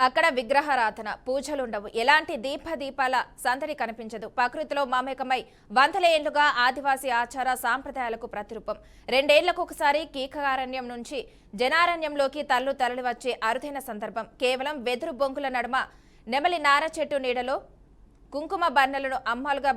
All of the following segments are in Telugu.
అక్కడ విగ్రహారాధన పూజలుండవు. ఎలాంటి దీపాల సందడి కనిపించదు. ప్రకృతిలో మమేకమై వందల ఏళ్లుగా ఆదివాసీ ఆచార సాంప్రదాయాలకు ప్రతిరూపం. 2 ఏళ్లకొకసారి కీకారణ్యం నుంచి జనారణ్యంలోకి తరలి వచ్చే అరుదైన సందర్భం. కేవలం వెదురు బొంగుల నడుమ నెమలి నార చెట్టు నీడలో కుంకుమ బన్నెలను అమ్మాలుగా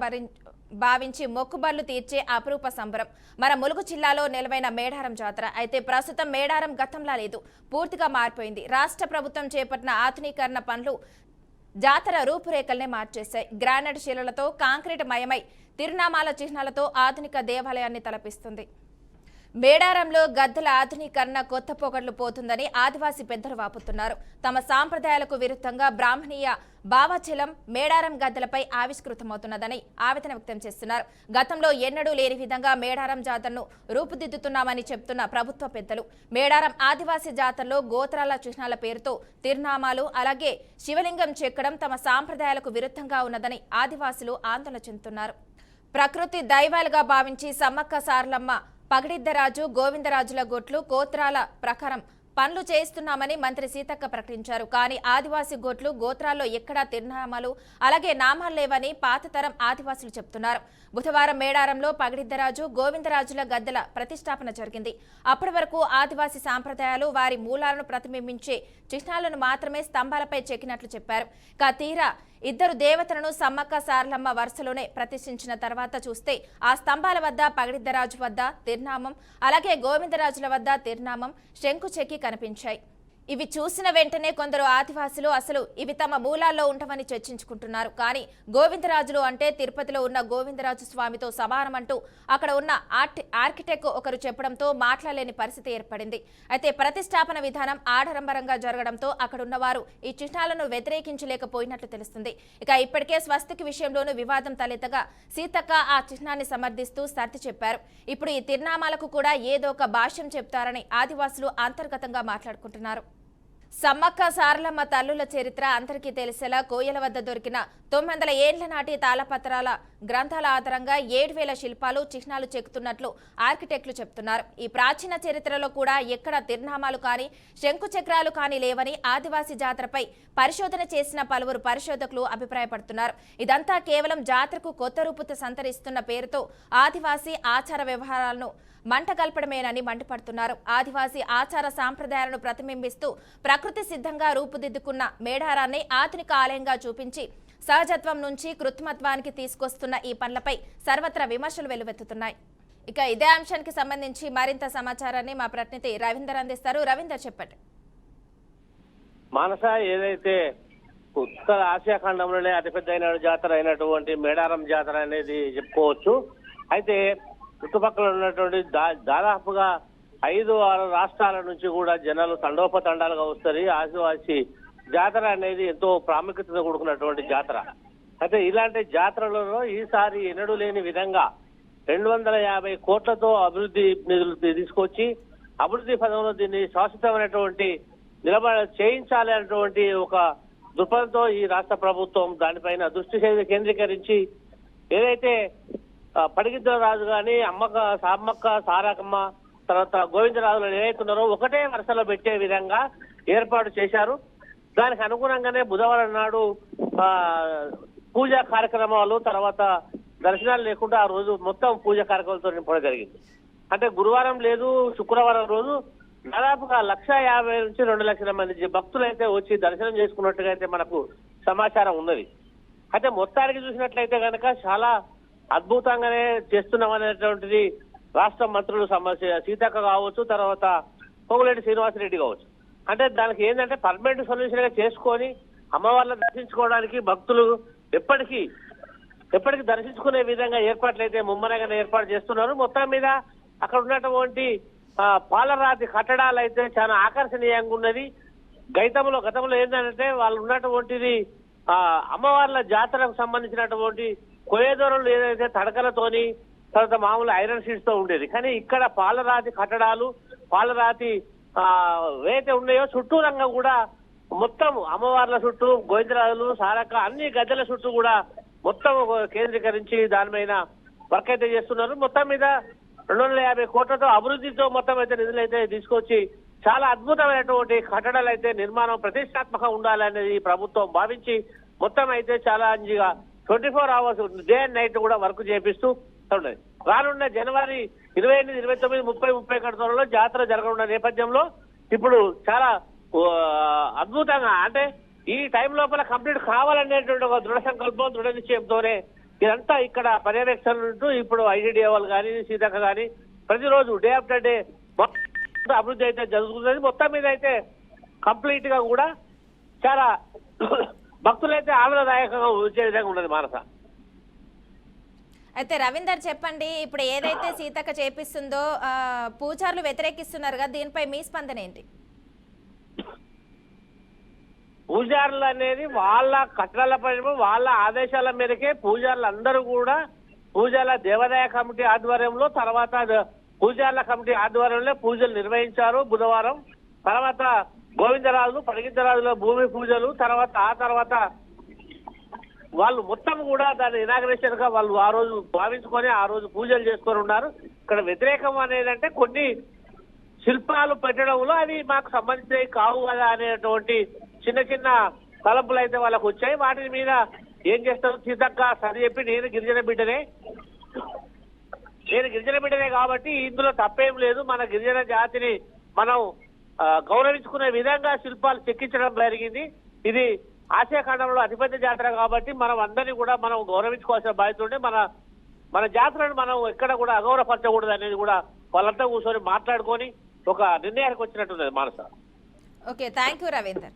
భావించి మొక్కుబళ్లు తీర్చే అపురూప సంబరం మన ములుగు జిల్లాలో నెలవైన మేడారం జాతర. అయితే ప్రస్తుతం మేడారం గతంలా లేదు, పూర్తిగా మారిపోయింది. రాష్ట్ర ప్రభుత్వం చేపట్టిన ఆధునీకరణ పనులు జాతర రూపురేఖల్నే మార్చేశాయి. గ్రానైట్ శిలలతో కాంక్రీట్ మయమై తిరునామాల చిహ్నాలతో ఆధునిక దేవాలయాన్ని తలపిస్తుంది. మేడారంలో గద్దెల ఆధునీకరణ కొత్త పొగడ్లు పోతుందని ఆదివాసీ పెద్దలు వాపుతున్నారు. తమ సాంప్రదాయాలకు విరుద్ధంగా బ్రాహ్మణీయ భావచలం మేడారం గద్దెలపై ఆవిష్కృతమవుతున్నదని ఆవేదన వ్యక్తం చేస్తున్నారు. గతంలో ఎన్నడూ లేని విధంగా మేడారం జాతరను రూపుదిద్దుతున్నామని చెప్తున్న ప్రభుత్వ పెద్దలు మేడారం ఆదివాసీ జాతరలో గోత్రాల చిహ్నాల పేరుతో తిరునామాలు అలాగే శివలింగం చెక్కడం తమ సాంప్రదాయాలకు విరుద్ధంగా ఉన్నదని ఆదివాసులు ఆందోళన చెందుతున్నారు. ప్రకృతి దైవాలుగా భావించి సమ్మక్క సారలమ్మ పగడిద్దరాజు గోవిందరాజుల గొట్లు గోత్రాల ప్రకారం పనులు చేస్తున్నామని మంత్రి సీతక్క ప్రకటించారు. కానీ ఆదివాసీ గొట్లు గోత్రాల్లో ఎక్కడా తిరునామాలు అలాగే నామాలు లేవని పాతతరం ఆదివాసులు చెప్తున్నారు. బుధవారం మేడారంలో పగడిద్దరాజు గోవిందరాజుల గద్దెల ప్రతిష్టాపన జరిగింది. అప్పటి వరకు ఆదివాసీ సాంప్రదాయాలు వారి మూలాలను ప్రతిబింబించే చిహ్నాలను మాత్రమే స్తంభాలపై చెక్కినట్లు చెప్పారు. తీరా ఇద్దరు దేవతలను సమ్మక్క సారలమ్మ వరుసలోనే ప్రతిష్ఠించిన తర్వాత చూస్తే ఆ స్తంభాల వద్ద పగడిద్దరాజు వద్ద తిరునామం అలాగే గోవిందరాజుల వద్ద తిరునామం శంకు చెక్కి కనిపించాయి. ఇవి చూసిన వెంటనే కొందరు ఆదివాసులు అసలు ఇవి తమ మూలాల్లో ఉండవని చర్చించుకుంటున్నారు. కానీ గోవిందరాజులు అంటే తిరుపతిలో ఉన్న గోవిందరాజు స్వామితో సమానమంటూ అక్కడ ఉన్న ఆర్కిటెక్ట్ ఒకరు చెప్పడంతో మాట్లాడలేని పరిస్థితి ఏర్పడింది. అయితే ప్రతిష్టాపన విధానం ఆడంబరంగా జరగడంతో అక్కడున్న వారు ఈ చిహ్నాలను వ్యతిరేకించలేకపోయినట్లు తెలుస్తుంది. ఇప్పటికే స్వస్తికి విషయంలోనూ వివాదం తలెత్తగా సీతక్క ఆ చిహ్నాన్ని సమర్థిస్తూ సర్ది చెప్పారు. ఇప్పుడు ఈ తిరునామాలకు కూడా ఏదో ఒక భాష్యం చెప్తారని ఆదివాసులు అంతర్గతంగా మాట్లాడుకుంటున్నారు. సమ్మక్క సారలమ్మ తల్లుల చరిత్ర అందరికీ తెలిసేలా కోయల వద్ద దొరికిన 900 ఏళ్ల నాటి తాళపత్రాల గ్రంథాల ఆధారంగా 7000 శిల్పాలు చిహ్నాలు చెక్కుతున్నట్లు ఆర్కిటెక్టులు చెప్తున్నారు. ఈ ప్రాచీన చరిత్రలో కూడా ఎక్కడ తిరునామాలు కానీ శంకు చక్రాలు కానీ లేవని ఆదివాసీ జాతరపై పరిశోధన చేసిన పలువురు పరిశోధకులు అభిప్రాయపడుతున్నారు. ఇదంతా కేవలం జాతరకు కొత్త రూపు సంతరిస్తున్న పేరుతో ఆదివాసీ ఆచార వ్యవహారాలను మంటగల్పడమేనని మండిపడుతున్నారు. ఆదివాసీ ఆచార సాంప్రదాయాలను ప్రతిబింబిస్తూ ప్రకృతి సిద్ధంగా రూపుదిద్దుకున్న మేడారాన్ని ఆధునిక ఆలయంగా చూపించి సహజత్వం నుంచి కృత్రిమత్వానికి తీసుకొస్తున్న ఈ పనులపై సర్వత్రా విమర్శలు వెల్లువెత్తుతున్నాయి. ఇదే అంశానికి సంబంధించి మరింత సమాచారాన్ని మా ప్రతినిధి రవీందర్ అందిస్తారు. రవీందర్, చెప్పండి. మానస, ఏదైతే ఉత్తర ఆసియా ఖండంలోనే అతిపెద్ద జాతర అయినటువంటి మేడారం జాతర అనేది చెప్పుకోవచ్చు. అయితే చుట్టుపక్కల ఉన్నటువంటి దాదాపుగా 5-6 రాష్ట్రాల నుంచి కూడా జనాలు తండోపతండాలుగా వస్తారు. ఆదివాసీ జాతర అనేది ఎంతో ప్రాముఖ్యతతో కూడుకున్నటువంటి జాతర. అయితే ఇలాంటి జాతరలలో ఈసారి ఎన్నడూ లేని విధంగా 250 కోట్లతో అభివృద్ధి నిధులు తీసుకొచ్చి అభివృద్ధి పదంలో దీన్ని శాశ్వతమైనటువంటి చేయించాలి అనేటువంటి ఒక దృక్పథంతో ఈ రాష్ట్ర ప్రభుత్వం దానిపైన దృష్టి కేంద్రీకరించి ఏదైతే పడిగిద్దరాజు గాని సమ్మక్క సారకమ్మ తర్వాత గోవిందరాజులు ఏవైతున్నారో ఒకటే వరుసలో పెట్టే విధంగా ఏర్పాటు చేశారు. దానికి అనుగుణంగానే బుధవారం నాడు పూజా కార్యక్రమాలు తర్వాత దర్శనాలు లేకుండా ఆ రోజు మొత్తం పూజా కార్యక్రమాలతో నింపడం జరిగింది. అంటే గురువారం లేదు, శుక్రవారం రోజు దాదాపుగా 150,000 నుంచి 2 లక్షల మంది భక్తులు అయితే వచ్చి దర్శనం చేసుకున్నట్టుగా అయితే మనకు సమాచారం ఉన్నది. అయితే మొత్తానికి చూసినట్లయితే కనుక చాలా అద్భుతంగానే చేస్తున్నాం అనేటువంటిది రాష్ట్ర మంత్రులు సీతక్క కావచ్చు, తర్వాత పొంగులేటి శ్రీనివాసరెడ్డి కావచ్చు. అంటే దానికి ఏంటంటే పర్మనెంట్ సొల్యూషన్ గా చేసుకొని అమ్మవార్లను దర్శించుకోవడానికి భక్తులు ఎప్పటికీ దర్శించుకునే విధంగా ఏర్పాట్లయితే ముమ్మరంగా ఏర్పాటు చేస్తున్నారు. మొత్తం మీద అక్కడ ఉన్నటువంటి పాలరాతి కట్టడాలు అయితే చాలా ఆకర్షణీయంగా ఉన్నది. గతంలో ఏంటంటే వాళ్ళు ఉన్నటువంటిది అమ్మవార్ల జాతరకు సంబంధించినటువంటి కొయ్యదూరంలో ఏదైతే తడకలతోని తర్వాత మామూలు ఐరన్ షీట్స్ తో ఉండేది. కానీ ఇక్కడ పాలరాతి కట్టడాలు పాలరాతి ఏవైతే ఉన్నాయో చుట్టూరంగా కూడా మొత్తం అమ్మవార్ల చుట్టూ గోవిందరాజులు సారక్క అన్ని గద్దెల చుట్టూ కూడా మొత్తం కేంద్రీకరించి దానిపైన వర్క్ అయితే చేస్తున్నారు. మొత్తం మీద 250 కోట్లతో అభివృద్ధితో మొత్తం అయితే నిధులు అయితే తీసుకొచ్చి చాలా అద్భుతమైనటువంటి కట్టడాలు అయితే నిర్మాణం ప్రతిష్టాత్మకంగా ఉండాలనేది ఈ ప్రభుత్వం భావించి మొత్తం అయితే చాలా 24 hours డే అండ్ నైట్ కూడా వర్క్ చేపిస్తూ ఉన్నది. రానున్న జనవరి 28, 29, 30, 31 త్వరలో జాతర జరగనున్న నేపథ్యంలో ఇప్పుడు చాలా అద్భుతంగా అంటే ఈ టైం లోపల కంప్లీట్ కావాలనేటువంటి ఒక దృఢ సంకల్పం దృఢ నిశ్చయంతోనే ఇదంతా ఇక్కడ పర్యవేక్షణ ఉంటూ ఇప్పుడు ఐడిడిఏ వాళ్ళు కానీ సీతక్క కానీ ప్రతిరోజు డే ఆఫ్టర్ డే అభివృద్ధి అయితే జరుగుతున్నది. మొత్తం మీద అయితే కంప్లీట్ గా కూడా చాలా భక్తులైతే ఆనందదాయకంగా వచ్చే విధంగా ఉన్నది మానస. అయితే రవీందర్ చెప్పండి, ఇప్పుడు ఏదైతే సీతక్క చేపిస్తుందో పూజారులు వ్యతిరేకిస్తున్నారు కదా, దీనిపై మీ స్పందన ఏంటి? పూజారులు అనేది వాళ్ళ కట్టడాల పైన వాళ్ళ ఆదేశాల మేరకే పూజారులు అందరూ కూడా పూజల దేవాదాయ కమిటీ ఆధ్వర్యంలో తర్వాత పూజారుల కమిటీ ఆధ్వర్యంలో పూజలు నిర్వహించారు బుధవారం. తర్వాత గోవిందరాజులు పడిగిందరాజుల భూమి పూజలు ఆ తర్వాత వాళ్ళు మొత్తం కూడా దాని ఇనాగ్రేషన్ గా వాళ్ళు ఆ రోజు భావించుకొని ఆ రోజు పూజలు చేసుకొని ఉన్నారు. ఇక్కడ వ్యతిరేకం అనేది అంటే కొన్ని శిల్పాలు పెట్టడంలో అవి మాకు సంబంధించినవి కావు కదా అనేటువంటి చిన్న చిన్న తలంపులు అయితే వాళ్ళకు వచ్చాయి. వాటి మీద ఏం చేస్తారు సీతక్క సరి చెప్పి నేను గిరిజన బిడ్డనే కాబట్టి ఇందులో తప్పేం లేదు. మన గిరిజన జాతిని మనం గౌరవించుకునే విధంగా శిల్పాలు చెక్కించడం జరిగింది. ఇది ఆసియా ఖండంలో అతిపెద్ద జాతర కాబట్టి మనం అందరినీ కూడా మనం గౌరవించుకోవాల్సిన బాధ్యత ఉంటే మన జాతరను మనం ఎక్కడ కూడా అగౌరవపరచకూడదు అనేది కూడా వాళ్ళంతా కూర్చొని మాట్లాడుకొని ఒక నిర్ణయానికి వచ్చినట్టున్నది Manasa. Okay, thank you Ravinder.